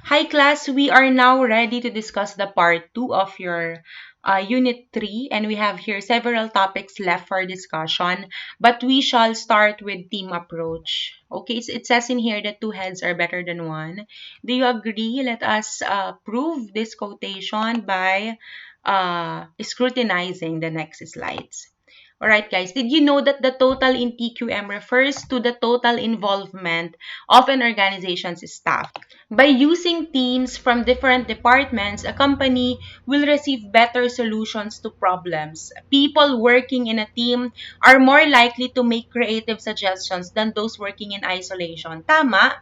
Hi class, we are now ready to discuss the part 2 of your unit 3, and we have here several topics left for discussion, but we shall start with team approach. Okay, it says in here that two heads are better than one. Do you agree? Let us prove this quotation by scrutinizing the next slides. Alright guys, did you know that the total in TQM refers to the total involvement of an organization's staff? By using teams from different departments, a company will receive better solutions to problems. People working in a team are more likely to make creative suggestions than those working in isolation. Tama?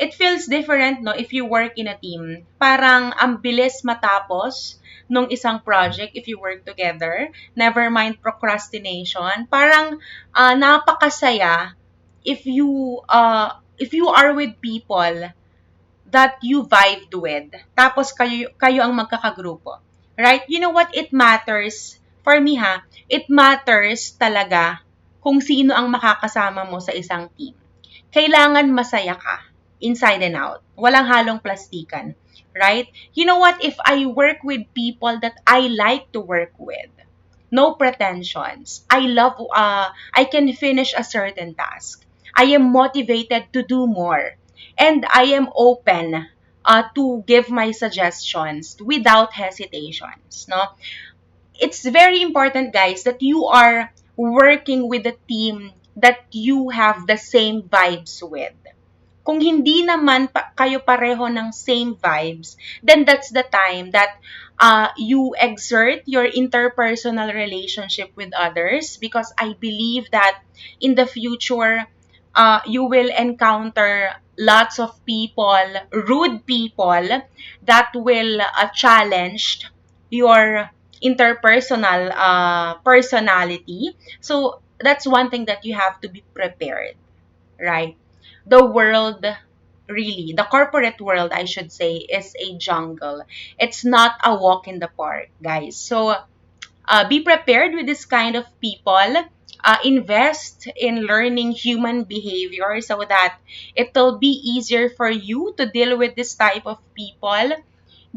It feels different, no, if you work in a team. Parang ang bilis matapos nung isang project if you work together. Never mind procrastination. Parang napakasaya if you are with people that you vibed with. Tapos kayo ang magkakagrupo. Right? You know what? It matters. For me ha, it matters talaga kung sino ang makakasama mo sa isang team. Kailangan masaya ka, inside and out. Walang halong plastikan. Right? You know what? If I work with people that I like to work with, no pretensions. I can finish a certain task. I am motivated to do more. And I am open to give my suggestions without hesitations. No? It's very important, guys, that you are working with a team that you have the same vibes with. Kung hindi naman kayo pareho ng same vibes, then that's the time that you exert your interpersonal relationship with others, because I believe that in the future, you will encounter lots of people, rude people, that will challenge your interpersonal personality. So that's one thing that you have to be prepared, right? The world, really, the corporate world, I should say, is a jungle. It's not a walk in the park, guys. So be prepared with this kind of people. Invest in learning human behavior so that it will be easier for you to deal with this type of people,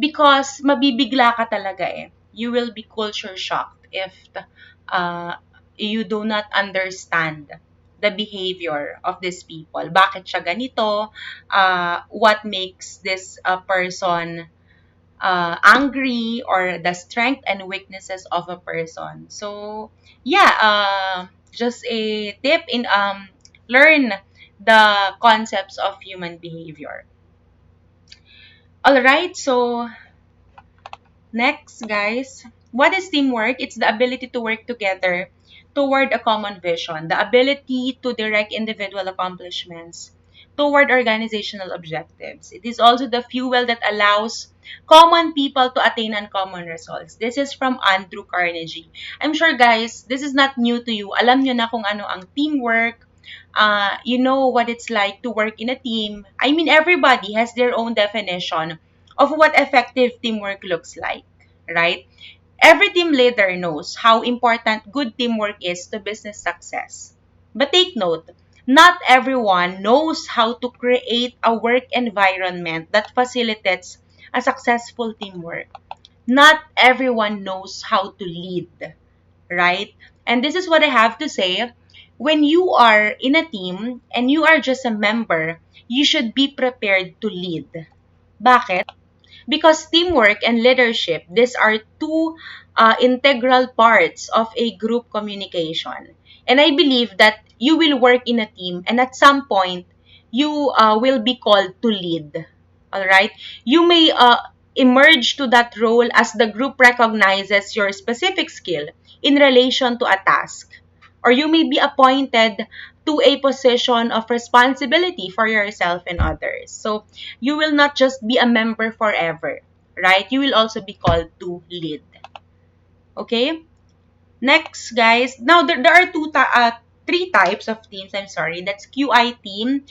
because mabibigla ka talaga eh. You will be culture shocked if uh, you do not understand the behavior of these people. Bakit siya ganito? What makes this person angry, or the strength and weaknesses of a person. So, yeah, just a tip in learn the concepts of human behavior. All right, so next, guys, what is teamwork? It's the ability to work together toward a common vision, the ability to direct individual accomplishments toward organizational objectives. It is also the fuel that allows common people to attain uncommon results. This is from Andrew Carnegie. I'm sure, guys, this is not new to you. Alam nyo na kung ano ang teamwork. You know what it's like to work in a team. I mean, everybody has their own definition of what effective teamwork looks like, right? Every team leader knows how important good teamwork is to business success. But take note, not everyone knows how to create a work environment that facilitates a successful teamwork. Not everyone knows how to lead, right? And this is what I have to say. When you are in a team and you are just a member, you should be prepared to lead. Bakit? Because teamwork and leadership, these are two integral parts of a group communication. And I believe that you will work in a team, and at some point, you will be called to lead. All right? You may emerge to that role as the group recognizes your specific skill in relation to a task. Or you may be appointed to a position of responsibility for yourself and others. So you will not just be a member forever, right? You will also be called to lead. Okay? Next, guys. Now, there are three types of teams. I'm sorry. That's QI team,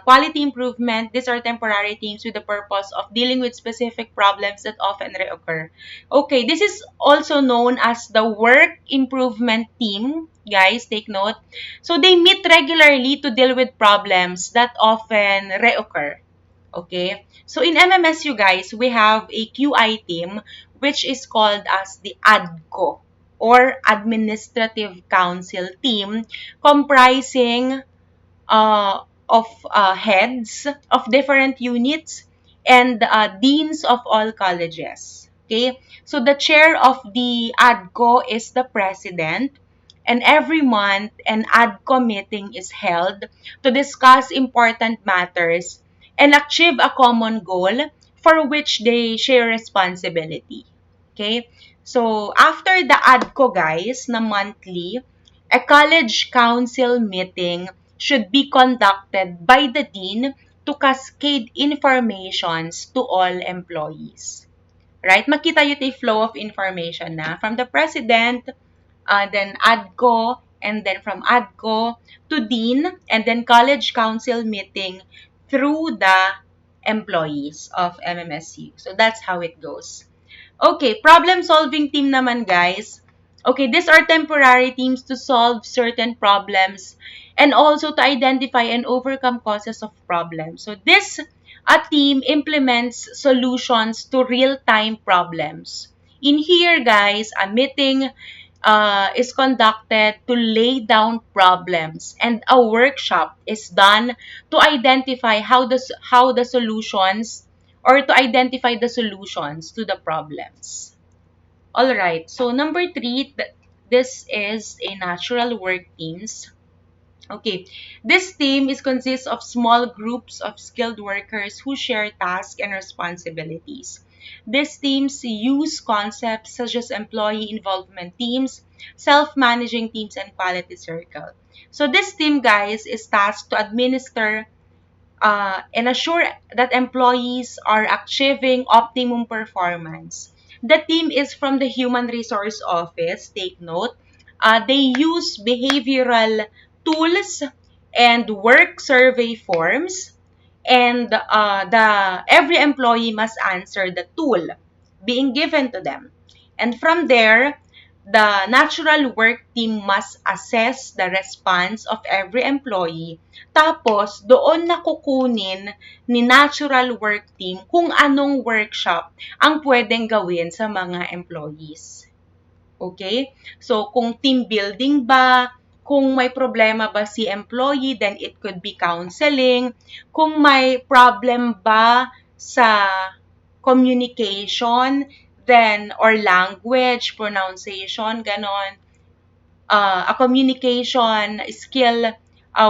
quality improvement. These are temporary teams with the purpose of dealing with specific problems that often reoccur. Okay, this is also known as the work improvement team. Guys, take note. So, they meet regularly to deal with problems that often reoccur. Okay? So in MMSU guys, we have a QI team which is called as the ADCO or Administrative Council team, comprising of heads of different units and deans of all colleges. Okay, so the chair of the ADCO is the president, and every month an ADCO meeting is held to discuss important matters and achieve a common goal for which they share responsibility. Okay, so after the ADCO guys na monthly, a college council meeting should be conducted by the dean to cascade informations to all employees. Right? Makita yun yung flow of information na from the president, then ADCO, and then from ADCO to dean, and then college council meeting through the employees of MMSU. So that's how it goes. Okay, problem-solving team naman, guys. Okay, these are temporary teams to solve certain problems and also to identify and overcome causes of problems. So this a team implements solutions to real-time problems. In here, guys, a meeting is conducted to lay down problems, and a workshop is done to identify how the solutions or to identify the solutions to the problems. All right. So number 3, this is a natural work teams. Okay, this team is consists of small groups of skilled workers who share tasks and responsibilities. These teams use concepts such as employee involvement teams, self-managing teams, and quality circle. So this team, guys, is tasked to administer and assure that employees are achieving optimum performance. The team is from the Human Resource Office. Take note. They use behavioral tools and work survey forms, and the every employee must answer the tool being given to them. And from there, the natural work team must assess the response of every employee. Tapos, doon nakukunin ni natural work team kung anong workshop ang pwedeng gawin sa mga employees. Okay? So, kung team building ba, kung may problema ba si employee, then it could be counseling. Kung may problem ba sa communication, then, or language, pronunciation, ganon. A communication skill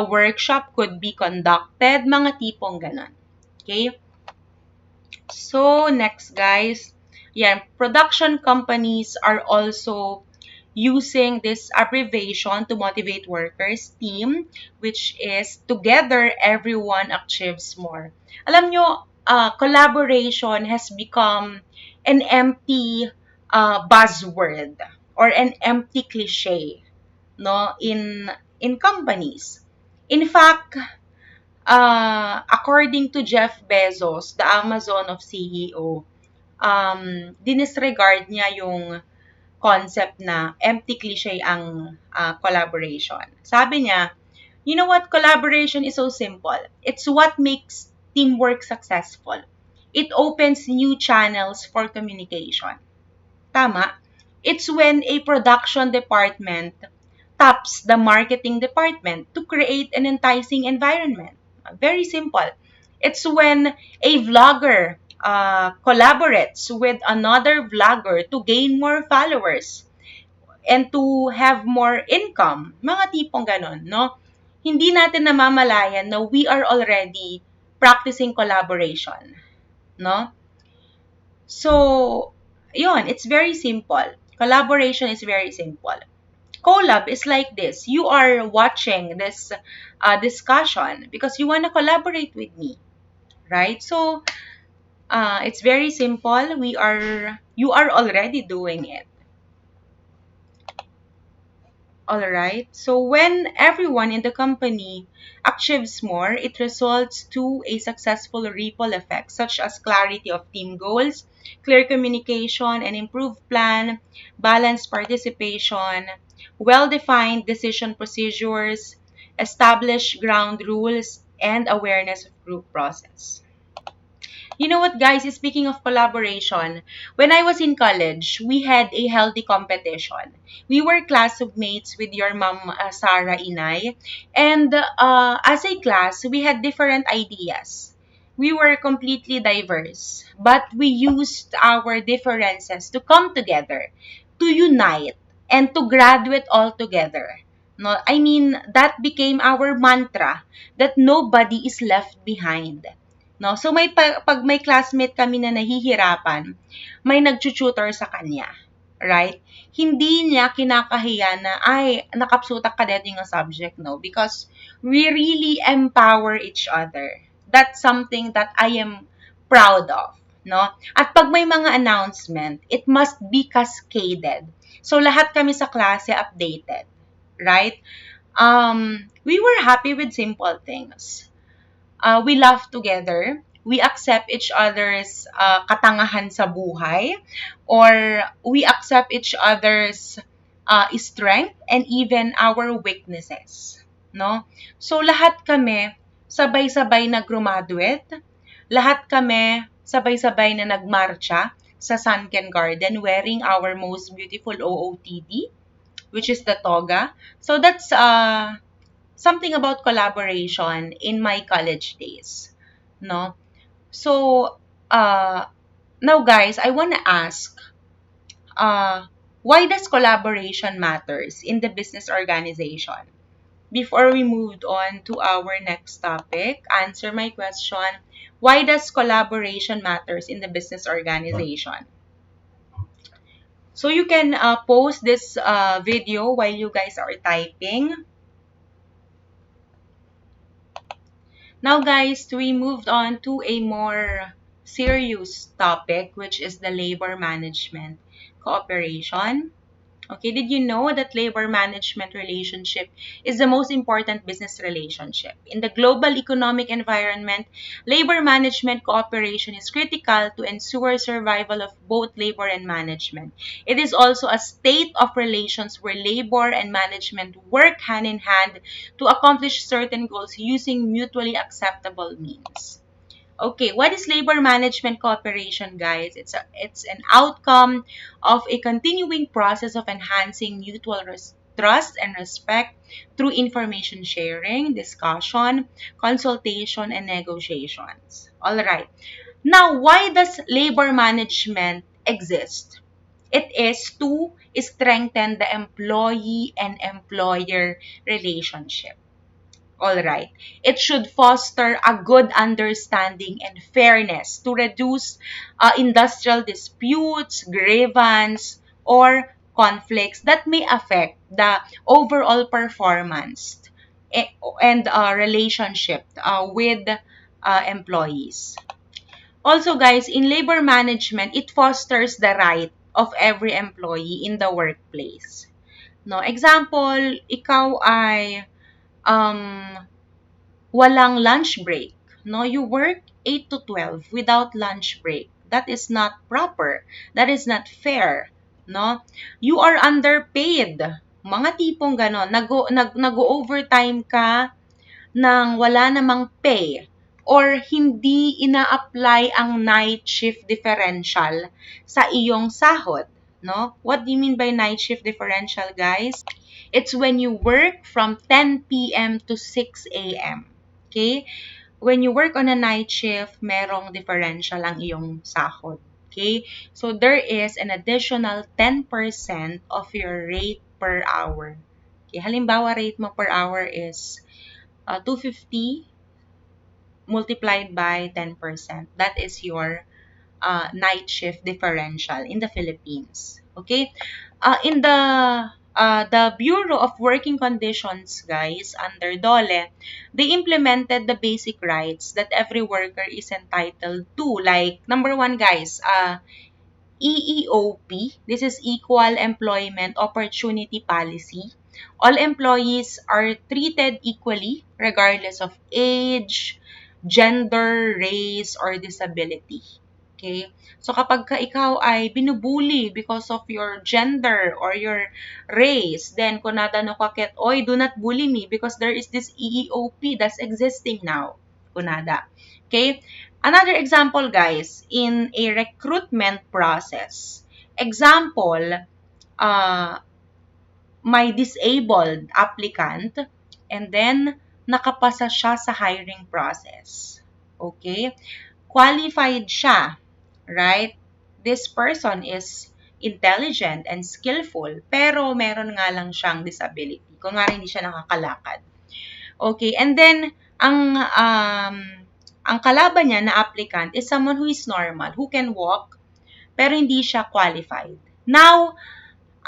workshop could be conducted, mga tipong ganon. Okay? So, next guys, yeah, production companies are also using this abbreviation to motivate workers, team, which is together everyone achieves more. Alam nyo, collaboration has become an empty buzzword or an empty cliche, no, in companies. In fact, according to Jeff Bezos, the Amazon of CEO, dinisregard niya yung concept na empty cliche ang collaboration. Sabi niya, you know what? Collaboration is so simple. It's what makes teamwork successful. It opens new channels for communication. Tama? It's when a production department taps the marketing department to create an enticing environment. Very simple. It's when a vlogger collaborates with another vlogger to gain more followers and to have more income. Mga tipong ganon, no? Hindi natin namamalayan na we are already practicing collaboration, no? So, yun, it's very simple. Collaboration is very simple. Collab is like this. You are watching this discussion because you want to collaborate with me, right? So, it's very simple. You are already doing it. Alright, so when everyone in the company achieves more, it results to a successful ripple effect such as clarity of team goals, clear communication and improved plan, balanced participation, well-defined decision procedures, established ground rules, and awareness of group process. You know what, guys? Speaking of collaboration, when I was in college, we had a healthy competition. We were classmates with your mom, Sarah Inay, and as a class, we had different ideas. We were completely diverse, but we used our differences to come together, to unite, and to graduate all together. No, I mean, that became our mantra that nobody is left behind. No? So pag may classmate kami na nahihirapan, may nagtututor sa kanya. Right? Hindi niya kinakahiya na, ay, nakapsutak ka din yung subject, no? Because we really empower each other. That's something that I am proud of. No? At pag may mga announcement, it must be cascaded. So, lahat kami sa klase updated. Right? We were happy with simple things. We laugh together. We accept each other's katangahan sa buhay, or we accept each other's strength and even our weaknesses. No? So lahat kami sabay-sabay na graduate. Lahat kami sabay-sabay na nagmarcha sa Sunken Garden wearing our most beautiful OOTD, which is the toga. So that's something about collaboration in my college days, no? So, now guys, I want to ask, uh, why does collaboration matters in the business organization? Before we moved on to our next topic, answer my question, why does collaboration matters in the business organization? So you can post this video while you guys are typing. Now guys, we moved on to a more serious topic, which is the labor management cooperation. Okay, did you know that labor management relationship is the most important business relationship? In the global economic environment, labor management cooperation is critical to ensure survival of both labor and management. It is also a state of relations where labor and management work hand in hand to accomplish certain goals using mutually acceptable means. Okay, what is labor management cooperation, guys? It's an outcome of a continuing process of enhancing mutual trust and respect through information sharing, discussion, consultation, and negotiations. All right. Now, why does labor management exist? It is to strengthen the employee and employer relationship. All right. It should foster a good understanding and fairness to reduce industrial disputes, grievance, or conflicts that may affect the overall performance and relationship with employees. Also, guys, in labor management, it fosters the right of every employee in the workplace. No, example, ikaw ay um, walang lunch break. No, you work 8 to 12 without lunch break. That is not proper. That is not fair. No? You are underpaid. Mga tipong ganon. Nag-overtime ka nang wala namang pay or hindi ina-apply ang night shift differential sa iyong sahod. No? What do you mean by night shift differential, guys? It's when you work from 10 p.m. to 6 a.m. Okay? When you work on a night shift, merong differential ang iyong sahod. Okay? So, there is an additional 10% of your rate per hour. Okay? Halimbawa, rate mo per hour is 250 multiplied by 10%. That is your night shift differential in the Philippines. Okay? In the Bureau of Working Conditions, guys, under DOLE, they implemented the basic rights that every worker is entitled to. Like, number one, guys, EEOP, this is Equal Employment Opportunity Policy. All employees are treated equally regardless of age, gender, race, or disability. Okay? So kapag ka ikaw ay binubuli because of your gender or your race, then kunada no kaket, oy, do not bully me because there is this EEOP that's existing now. Kunada. Okay? Another example, guys, in a recruitment process. Example, uh, may disabled applicant and then nakapasa siya sa hiring process. Okay? Qualified siya, right? This person is intelligent and skillful, pero meron nga lang siyang disability. Kung nga hindi siya nakakalakad. Okay, and then ang kalaban niya na applicant is someone who is normal, who can walk, pero hindi siya qualified. Now,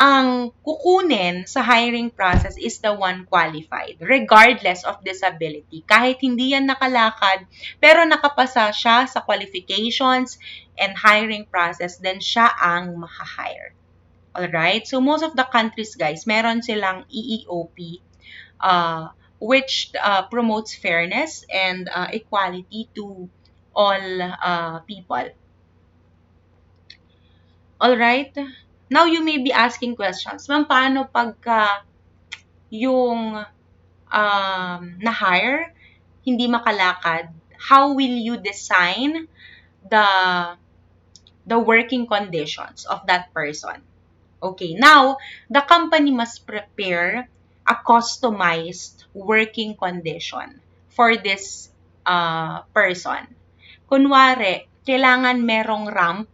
ang kukunin sa hiring process is the one qualified, regardless of disability. Kahit hindi yan nakalakad, pero nakapasa siya sa qualifications and hiring process, then siya ang makahire. Alright? So, most of the countries, guys, meron silang EEOP, which promotes fairness and equality to all people. Alright? Now, you may be asking questions. Ma'am, paano pagka yung na-hire, hindi makalakad? How will you design the working conditions of that person? Okay, now, the company must prepare a customized working condition for this person. Kunwari, kailangan merong ramp,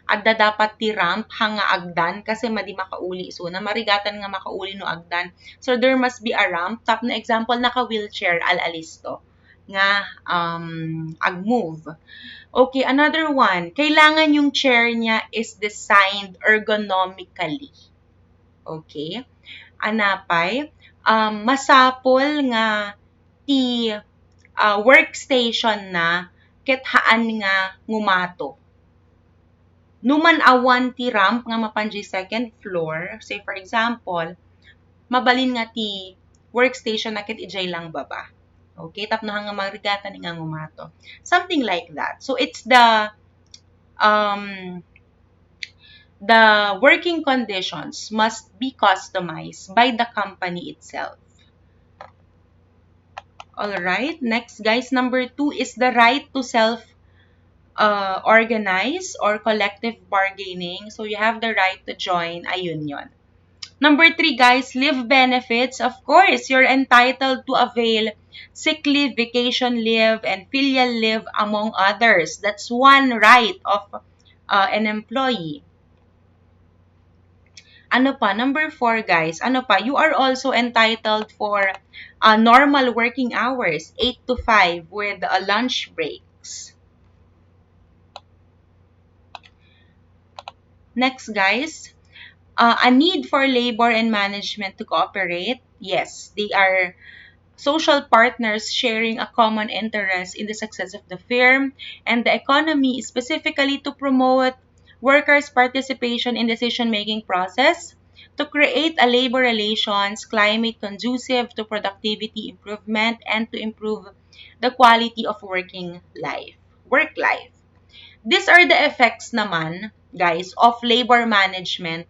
adda dapat ti ramp hanga agdan kasi madi makauli so na marigatan nga makauli no agdan. So there must be a ramp. Tap na example naka-wheelchair al-alisto nga ag-move. Okay, another one. Kailangan yung chair niya is designed ergonomically. Okay? Anapay, masapol nga ti workstation na kithaan nga ngumato. Numan awan ti ramp nga mapanji second floor, say for example, mabalin nga ti workstation na kit ijay lang baba. Okay, tapno nga marigatan nga ngumato. Something like that. So it's the working conditions must be customized by the company itself. Alright, next guys, number 2 is the right to self organize or collective bargaining. So you have the right to join a union. Number 3, guys, leave benefits. Of course, you're entitled to avail sick leave, vacation leave, and filial leave, among others. That's one right of an employee. Ano pa? Number 4, guys. Ano pa? You are also entitled for normal working hours, 8 to 5 with lunch breaks. Next, guys, a need for labor and management to cooperate. Yes, they are social partners sharing a common interest in the success of the firm and the economy, specifically to promote workers' participation in decision-making process, to create a labor relations climate conducive to productivity improvement, and to improve the quality of work life. These are the effects naman, guys, of labor management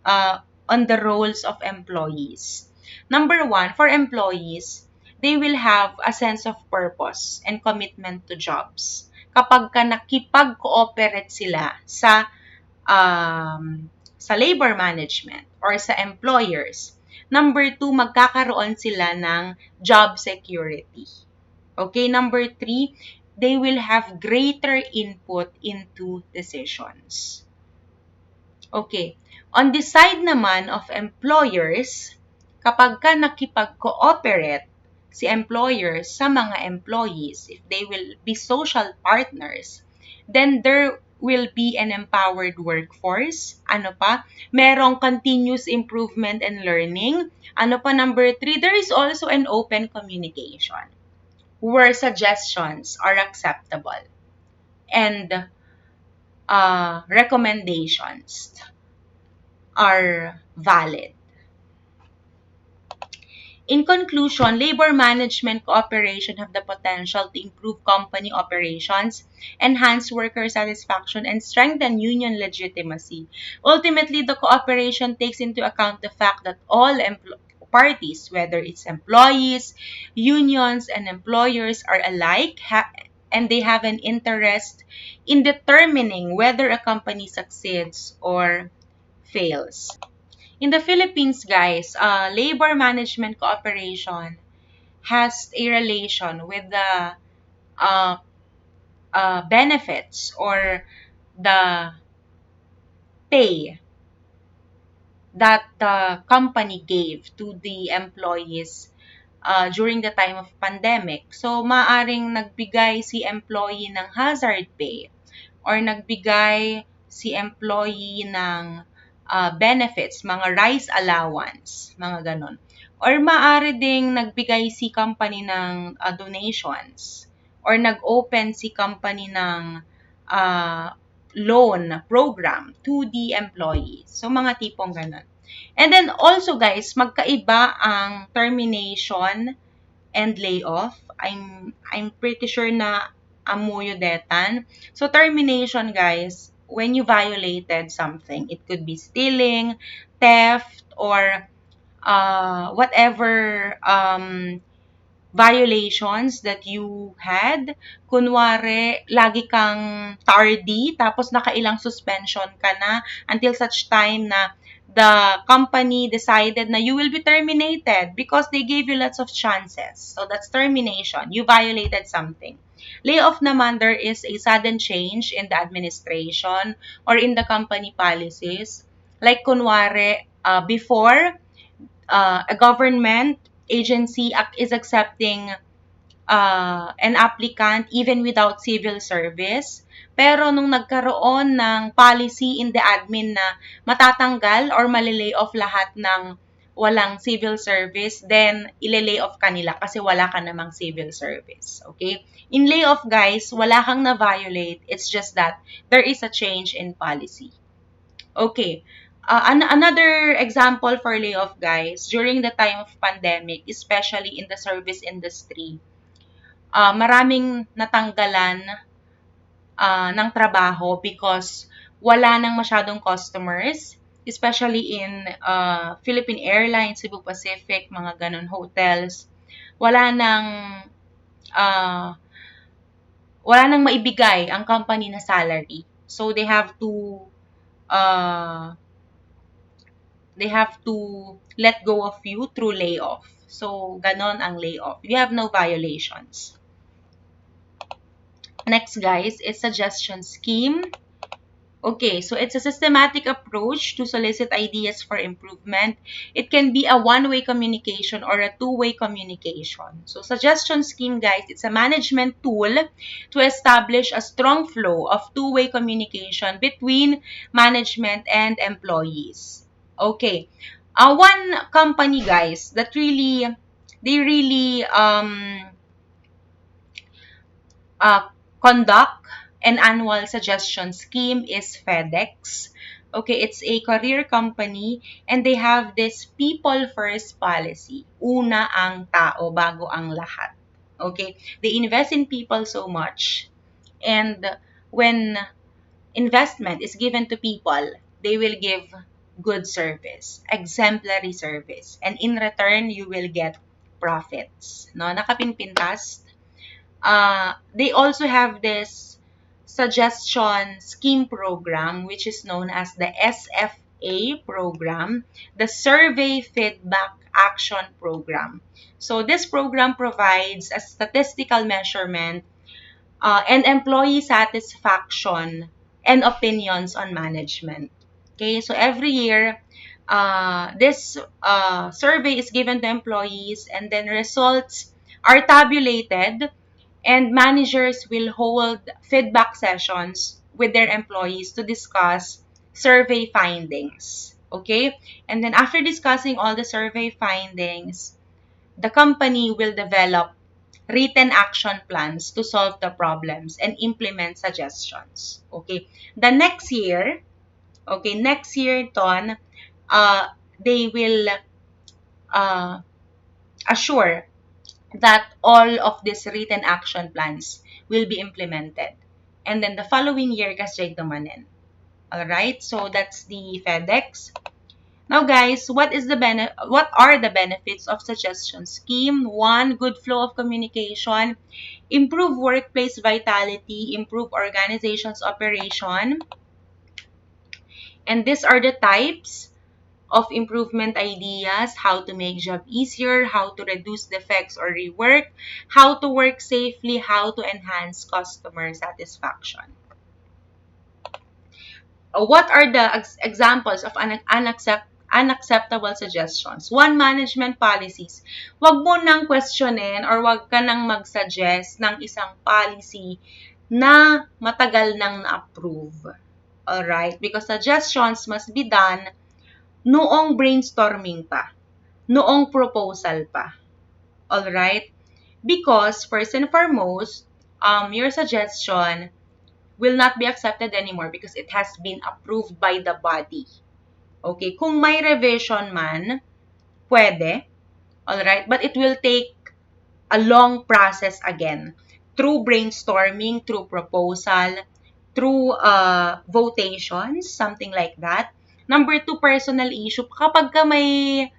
on the roles of employees. Number 1, for employees, they will have a sense of purpose and commitment to jobs. Kapag ka nakipag-cooperate sila sa labor management or sa employers. Number 2, magkakaroon sila ng job security. Okay, number 3, they will have greater input into decisions. Okay, on the side naman of employers, kapag ka nakipag-cooperate si employers sa mga employees, if they will be social partners, then there will be an empowered workforce. Ano pa? Merong continuous improvement and learning. Ano pa? Number 3, there is also an open communication where suggestions are acceptable and recommendations are valid. In conclusion, labor management cooperation have the potential to improve company operations, enhance worker satisfaction, and strengthen union legitimacy. Ultimately, the cooperation takes into account the fact that all parties, whether it's employees, unions, and employers, are alike and they have an interest in determining whether a company succeeds or fails. In the Philippines, guys, labor management cooperation has a relation with the uh, benefits or the pay that the company gave to the employees during the time of pandemic. So, maaring nagbigay si employee ng hazard pay or nagbigay si employee ng benefits, mga rice allowance, mga ganon. Or maaari ding nagbigay si company ng donations or nag-open si company ng uh, loan program to the employees. So, mga tipong ganon. And then also guys, magkaiba ang termination and layoff. I'm pretty sure na amuyo detan. So termination guys, when you violated something, it could be stealing, theft, or whatever violations that you had. Kunwari, lagi kang tardy, tapos nakailang suspension ka na until such time na the company decided na you will be terminated because they gave you lots of chances. So that's termination. You violated something. Layoff naman, there is a sudden change in the administration or in the company policies. Like kunwari, before, a government agency is accepting an applicant even without civil service. Pero nung nagkaroon ng policy in the admin na matatanggal or malilay off lahat ng walang civil service, then ililay off ka nila kasi wala ka namang civil service. Okay? In layoff, guys, wala kang na-violate. It's just that there is a change in policy. Okay. Another example for layoff, guys, during the time of pandemic, especially in the service industry, maraming natanggalan ng trabaho because wala nang masyadong customers, especially in Philippine Airlines, Cebu Pacific, mga ganun, hotels. Wala nang uh, wala nang maibigay ang company na salary. So uh, they have to let go of you through layoff. So, ganon ang layoff. You have no violations. Next, guys, is suggestion scheme. Okay, so it's a systematic approach to solicit ideas for improvement. It can be a one-way communication or a two-way communication. So suggestion scheme, guys, it's a management tool to establish a strong flow of two-way communication between management and employees. Okay, one company, guys, that they really conduct an annual suggestion scheme is FedEx. Okay, it's a career company and they have this people first policy. Una ang tao bago ang lahat. Okay, they invest in people so much, and when investment is given to people, they will give good service, exemplary service, and in return you will get profits. No, nakapinpintas. They also have this suggestion scheme program, which is known as the SFA program, the Survey Feedback Action Program. So this program provides a statistical measurement and employee satisfaction and opinions on management. Okay, so every year, this survey is given to employees and then results are tabulated, and managers will hold feedback sessions with their employees to discuss survey findings. Okay? And then after discussing all the survey findings, the company will develop written action plans to solve the problems and implement suggestions. Okay? The next year, Ton, they will assure that all of these written action plans will be implemented. And then the following year, kasjay dumanin. Alright, so that's the FedEx. Now, guys, what are the benefits of suggestion scheme? One, good flow of communication, improve workplace vitality, improve organization's operation. And these are the types of improvement ideas: how to make job easier, how to reduce defects or rework, how to work safely, how to enhance customer satisfaction. What are the examples of unacceptable suggestions? One, management policies. Wag mo nang questionin or wag ka nang mag-suggest ng isang policy na matagal nang na-approve. Alright? Because suggestions must be done noong brainstorming pa, noong proposal pa. Alright? Because, first and foremost, your suggestion will not be accepted anymore because it has been approved by the body. Okay? Kung may revision man, pwede. Alright? But it will take a long process again. Through brainstorming, through proposal, through votations, something like that. Number two, personal issue. Kapag ka may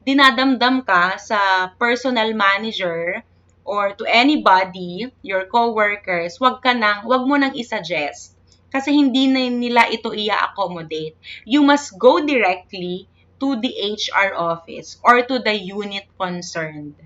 dinadamdam ka sa personal manager or to anybody, your coworkers, wag mo nang i-suggest. Kasi hindi na nila ito i-accommodate. You must go directly to the HR office or to the unit concerned.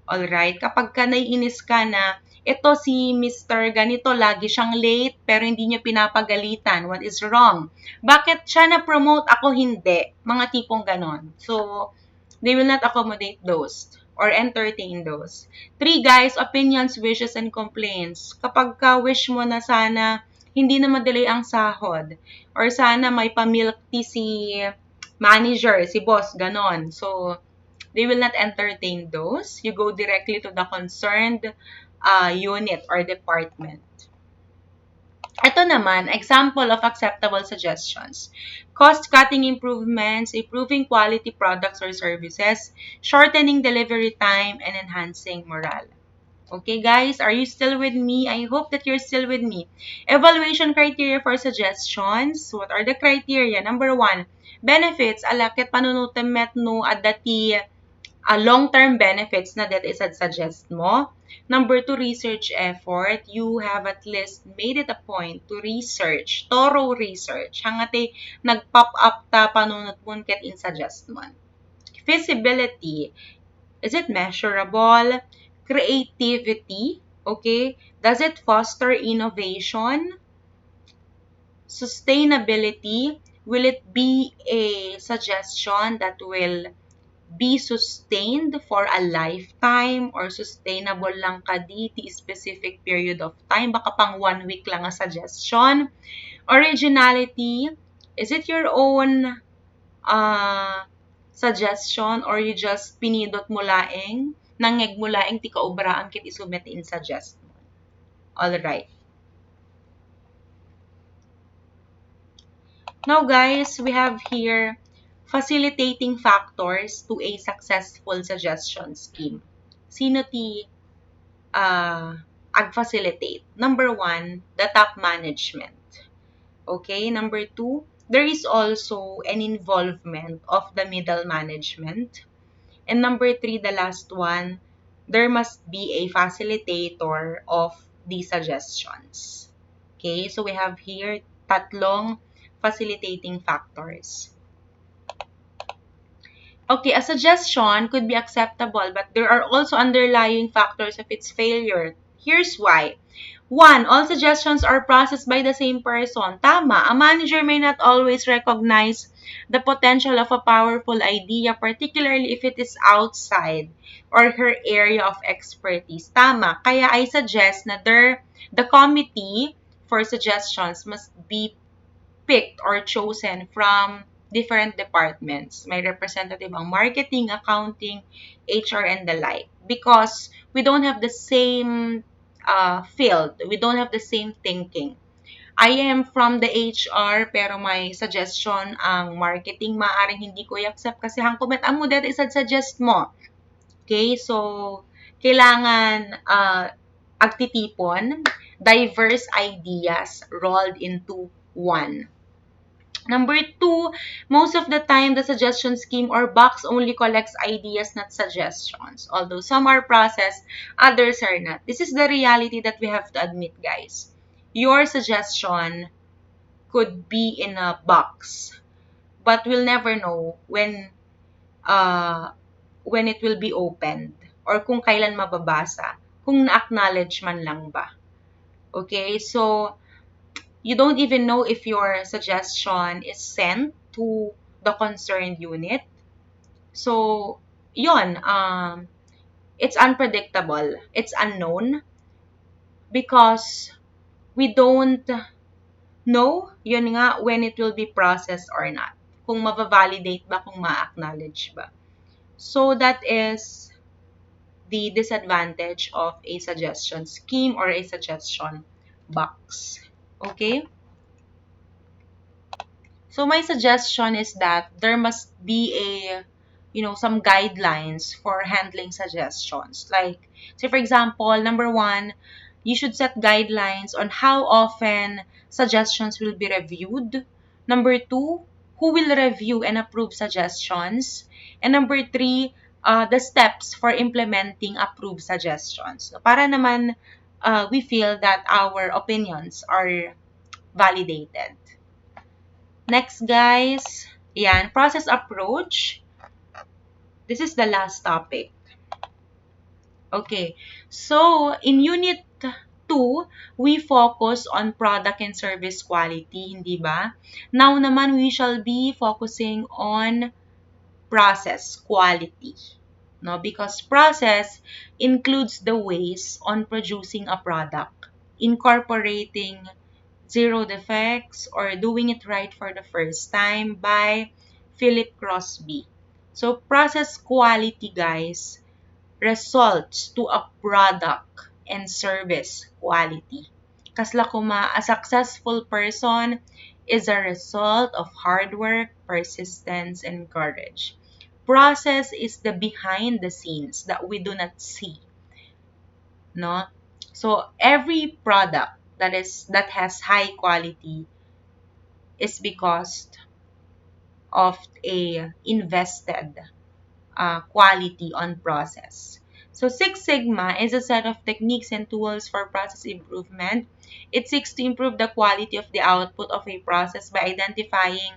Alright? Kapag ka naiinis ka na, ito si Mr. Ganito, lagi siyang late, pero hindi niya pinapagalitan. What is wrong? Bakit siya na-promote, ako hindi? Mga tipong ganon. So, they will not accommodate those or entertain those. 3, guys, opinions, wishes, and complaints. Kapag ka wish mo na sana hindi na madelay ang sahod or sana may pamilk tea si manager, si boss, ganon. So, they will not entertain those. You go directly to the concerned unit or department. Ito naman, example of acceptable suggestions. Cost-cutting improvements, improving quality products or services, shortening delivery time, and enhancing morale. Okay, guys, are you still with me? I hope that you're still with me. Evaluation criteria for suggestions. What are the criteria? Number 1, benefits. Alakit panunutan met no adati long-term benefits na that is suggest mo. Number 2, research effort. You have at least made it a point to research, thorough research. Hangate nag-pop up ta panunot mo ket in suggest mo. Feasibility. Is it measurable? Creativity. Okay? Does it foster innovation? Sustainability. Will it be a suggestion that will be sustained for a lifetime or sustainable lang ka di specific period of time? Baka pang 1 week lang a suggestion. Originality. Is it your own suggestion or you just pinidot mo laing, nangeg mo laing ti kaubraan kit isubmit in suggest mo? Alright. Now guys, we have here facilitating factors to a successful suggestion scheme. Sino ti ag-facilitate? Number 1, the top management. Okay? Number 2, there is also an involvement of the middle management. And number 3, the last one, there must be a facilitator of the suggestions. Okay? So we have here tatlong facilitating factors. Okay, a suggestion could be acceptable, but there are also underlying factors of its failure. Here's why. 1, all suggestions are processed by the same person. Tama, a manager may not always recognize the potential of a powerful idea, particularly if it is outside or her area of expertise. Tama, kaya I suggest na the committee for suggestions must be picked or chosen from different departments. May representative ang marketing, accounting, HR, and the like. Because we don't have the same field. We don't have the same thinking. I am from the HR, pero may suggestion ang marketing. Maaring hindi ko i-accept kasi hang comment amo that suggest mo. Okay, so kailangan agtitipon diverse ideas rolled into one. Number two, most of the time, the suggestion scheme or box only collects ideas, not suggestions. Although some are processed, others are not. This is the reality that we have to admit, guys. Your suggestion could be in a box, but we'll never know uh, when it will be opened or kung kailan mababasa, kung na-acknowledge man lang ba. Okay, so you don't even know if your suggestion is sent to the concerned unit. So, yon, it's unpredictable. It's unknown because we don't know, yun nga, when it will be processed or not. Kung mabavalidate ba, kung ma-acknowledge ba. So, that is the disadvantage of a suggestion scheme or a suggestion box. Okay? So my suggestion is that there must be some guidelines for handling suggestions. Like, say for example, number one, you should set guidelines on how often suggestions will be reviewed. Number two, who will review and approve suggestions. And number three, the steps for implementing approved suggestions. So, para naman we feel that our opinions are validated. Next, guys, yan, process approach. This is the last topic. Okay, so in Unit 2, we focus on product and service quality, hindi ba? Now naman, we shall be focusing on process quality. No? Because process includes the ways on producing a product, incorporating Zero Defects or Doing It Right for the First Time by Philip Crosby. So, process quality, guys, results to a product and service quality. Kasla kuma, a successful person is a result of hard work, persistence, and courage. Process is the behind the scenes that we do not see. No? So, every product that has high quality is because of a invested quality on process. So Six Sigma is a set of techniques and tools for process improvement. It seeks to improve the quality of the output of a process by identifying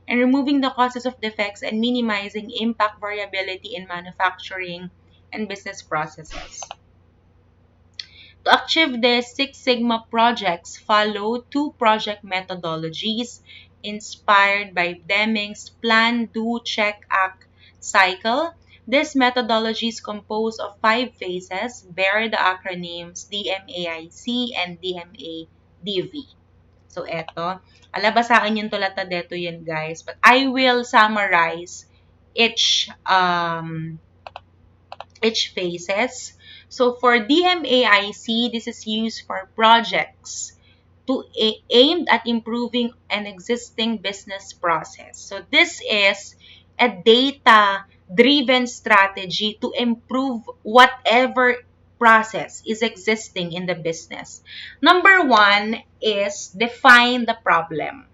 and removing the causes of defects and minimizing impact variability in manufacturing and business processes. To achieve this, Six Sigma projects follow two project methodologies inspired by Deming's Plan, Do, Check, Act cycle. This methodology is composed of 5 phases, bear the acronyms DMAIC and DMADV. So, eto. Alaba sa akin yung tulata deto yun, guys. But I will summarize each phases. So for DMAIC, this is used for projects aimed at improving an existing business process. So this is a data-driven strategy to improve whatever process is existing in the business. Number one is define the problem.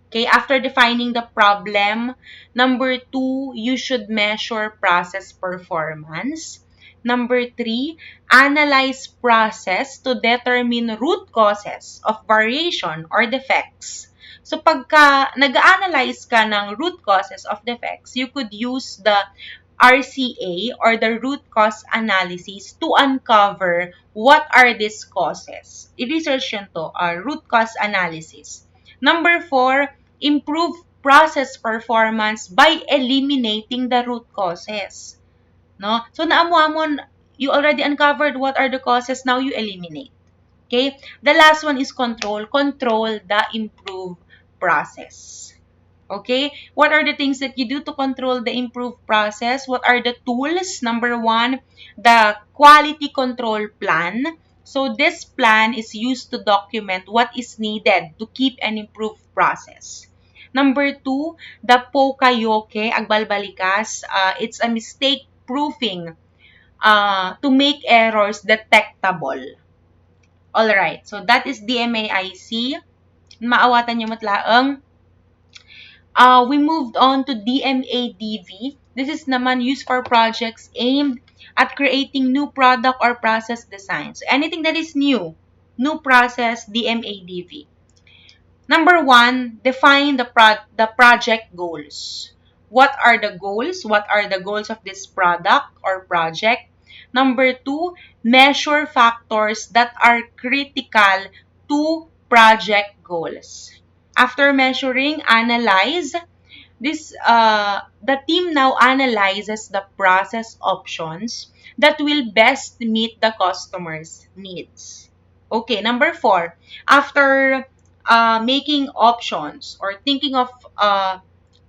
Okay, after defining the problem, number two, you should measure process performance. Number three, analyze process to determine root causes of variation or defects. So, pagka nag-analyze ka ng root causes of defects, you could use the RCA or the root cause analysis to uncover what are these causes. I-research yun to, root cause analysis. Number four, improve process performance by eliminating the root causes. No? So, naamo-amon, you already uncovered what are the causes, now you eliminate. Okay? The last one is control. Control the improved process. Okay? What are the things that you do to control the improved process? What are the tools? Number one, the quality control plan. So, this plan is used to document what is needed to keep an improved process. Number two, the Pokayoke, agbalbalikas. It's a mistake proofing to make errors detectable. Alright, so that is DMAIC. Maawatan nyo matlaang We moved on to DMADV. This is naman used for projects aimed at creating new product or process designs. So anything that is new process, DMADV. Number one, define the project goals. What are the goals? What are the goals of this product or project? Number two, measure factors that are critical to project goals. After measuring, analyze. The team now analyzes the process options that will best meet the customer's needs. Okay, number four, after making options or thinking of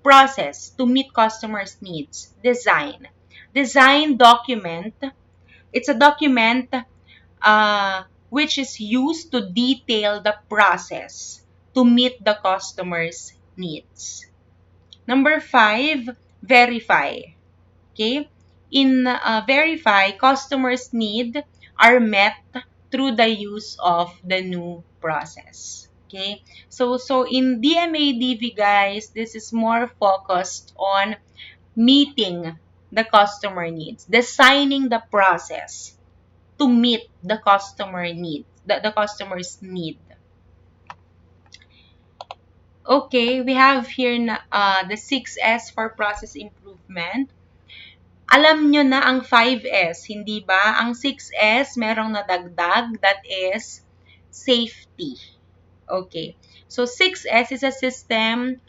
process to meet customers' needs, design. Design document. It's a document which is used to detail the process to meet the customer's needs. Number five, verify. Okay? In verify, customers' need are met through the use of the new process. Okay? So in DMADV, guys, this is more focused on meeting the customer needs, designing the process to meet the customer needs, the customer's need. Okay, we have here na, the 6S for process improvement. Alam nyo na ang 5S, hindi ba? Ang 6S, merong nadagdag, that is safety. Okay. So 6S is a system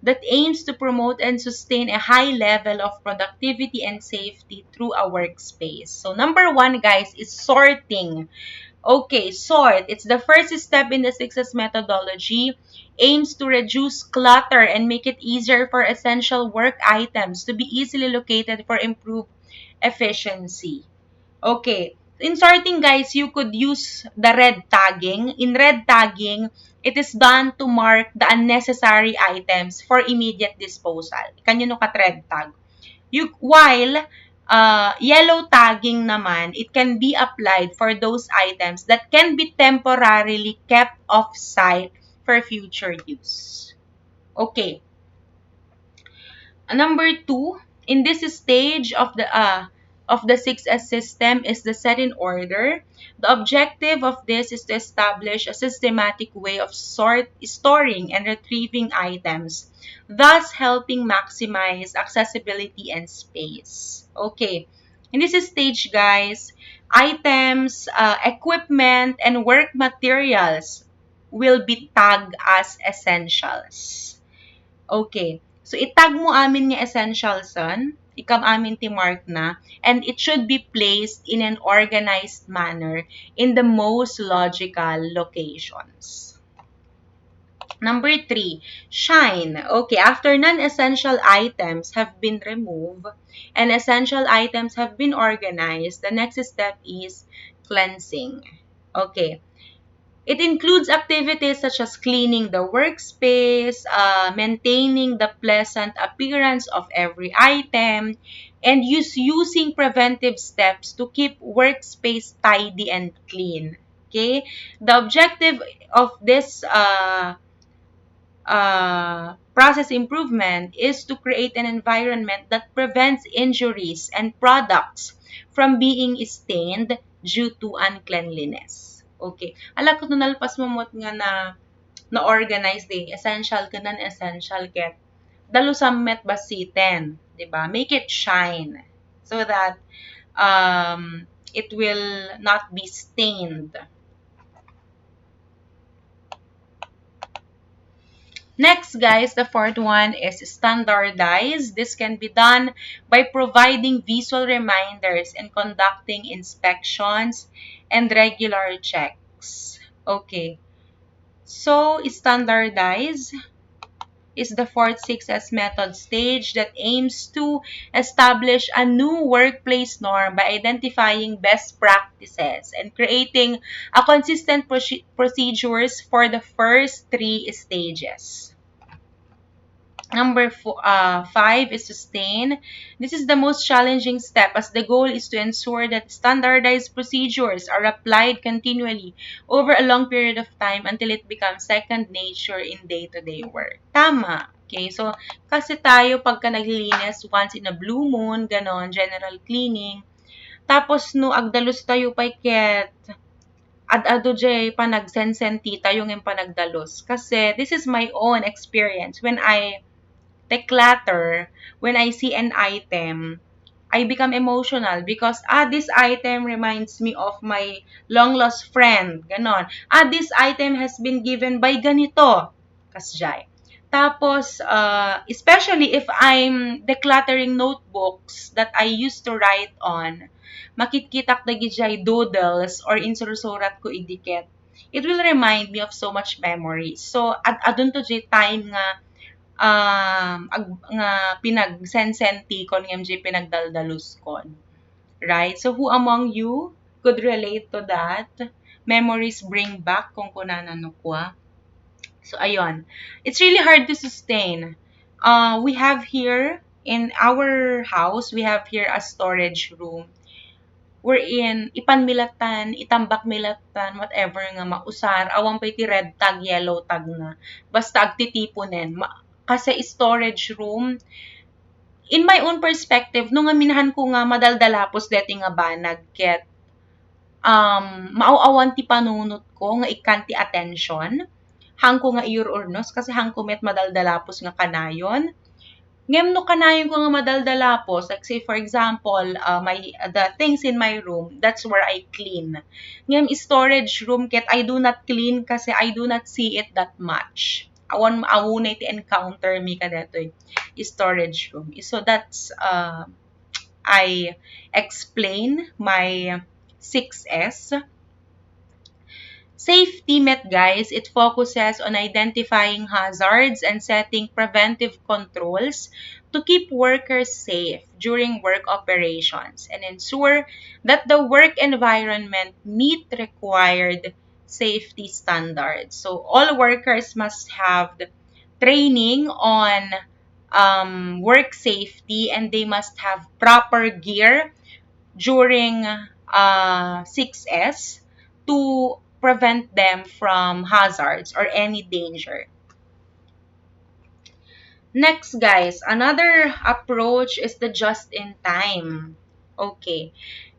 that aims to promote and sustain a high level of productivity and safety through a workspace. So number one, guys, is sorting. Okay, sort. It's the first step in the 6S methodology. Aims to reduce clutter and make it easier for essential work items to be easily located for improved efficiency. Okay. In sorting, guys, you could use the red tagging. In red tagging, it is done to mark the unnecessary items for immediate disposal. Kanyo ka red tag. While yellow tagging naman, it can be applied for those items that can be temporarily kept off-site for future use. Okay. Number two, in this stage of the 6S system is the set in order. The objective of this is to establish a systematic way of storing and retrieving items, thus helping maximize accessibility and space. Okay, in this stage, guys, items, equipment, and work materials will be tagged as essentials. Okay. So, itag mo amin nga essential son, ikam amin ti-mark na, and it should be placed in an organized manner in the most logical locations. Number three, shine. Okay, after non-essential items have been removed and essential items have been organized, the next step is cleansing. Okay. It includes activities such as cleaning the workspace, maintaining the pleasant appearance of every item, and using preventive steps to keep workspace tidy and clean. Okay? The objective of this process improvement is to create an environment that prevents injuries and products from being stained due to uncleanliness. Okay. Ala ko nalpas mo nga na-organize din. Essential ka non-essential ket. Dalo sammet basiten. Diba? Make it shine so that it will not be stained. Next, guys, the fourth one is standardize. This can be done by providing visual reminders and conducting inspections and regular checks. Okay. So, standardize is the fourth 6S method stage that aims to establish a new workplace norm by identifying best practices and creating a consistent procedures for the first three stages. Number five is sustain. This is the most challenging step as the goal is to ensure that standardized procedures are applied continually over a long period of time until it becomes second nature in day-to-day work. Tama. Okay, so kasi tayo pagka naglilinis once in a blue moon, ganon, general cleaning. Tapos no agdalos tayo pay ket ad-ado jay panagsensentita yung panagdalos. Kasi this is my own experience. When I declutter, when I see an item, I become emotional because, this item reminds me of my long-lost friend. Ganon. This item has been given by ganito. Kasjay. Tapos, especially if I'm decluttering notebooks that I used to write on, makitkitak na gijay doodles or insursurat ko idikit. It will remind me of so much memories. So, adun to jay time nga nga pinagsensenti kon MJ pinagdaldalus kon. Right? So, who among you could relate to that? Memories bring back kung kunanan kwa. So, ayun. It's really hard to sustain. We have here, in our house, we have here a storage room. Wherein, ipanmilatan, itambak milatan, whatever nga mausar, awang pa iti red tag, yellow tag na. Basta agtitipunen. Kasi storage room, in my own perspective, nung aminahan ko nga madaldalapos deti nga banag, ket maawawan ti panunot ko nga ikanti attention, hang ko nga iururnos, kasi hang ko met madaldalapos nga kanayon. Ngem no kanayon ko nga madaldalapos, like say for example, the things in my room, that's where I clean. Ngem storage room, ket I do not clean kasi I do not see it that much. Awunay ti encounter mi kadetoy storage room. So that's I explain my 6S. Safety met, guys, it focuses on identifying hazards and setting preventive controls to keep workers safe during work operations and ensure that the work environment meet required safety standards. So all workers must have the training on work safety, and they must have proper gear during 6S to prevent them from hazards or any danger. Next, guys, another approach is the just-in-time. Okay.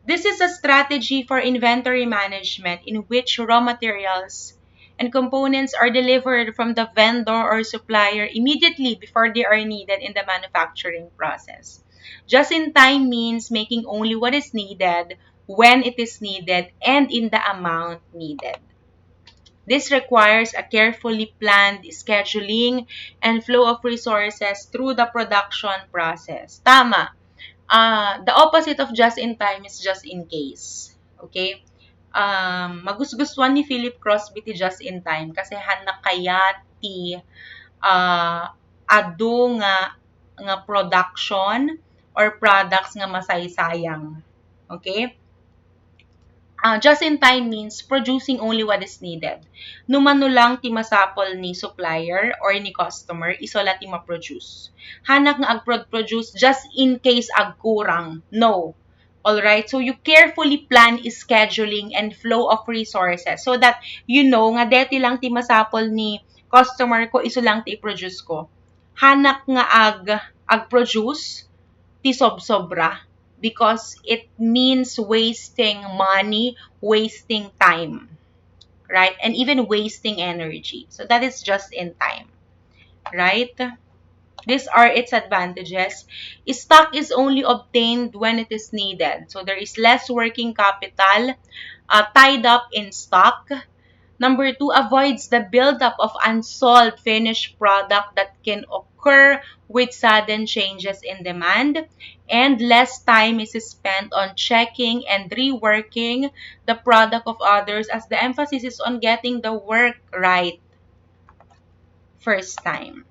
This is a strategy for inventory management in which raw materials and components are delivered from the vendor or supplier immediately before they are needed in the manufacturing process. Just-in-time means making only what is needed when it is needed and in the amount needed. This requires a carefully planned scheduling and flow of resources through the production process. Tama. The opposite of just-in-time is just-in-case. Okay? Magusgustuhan ni Philip Crosby ti just-in-time kasi hanak kaya ti adu nga production or products nga masaysayang. Okay? Just-in-time means producing only what is needed. Numano lang ti masapol ni supplier or ni customer, isola ti ma-produce. Hanak nga ag-produce just in case agkurang. No. Alright? So, you carefully plan scheduling and flow of resources so that you know nga deti lang ti masapol ni customer ko, iso lang ti i-produce ko. Hanak nga ag-produce ti sob-sobra, because it means wasting money, wasting time, right? And even wasting energy. So that is just in time, right? These are its advantages. Stock is only obtained when it is needed. So there is less working capital tied up in stock. Number 2, avoids the buildup of unsold finished product that can occur with sudden changes in demand. And less time is spent on checking and reworking the product of others, as the emphasis is on getting the work right first time.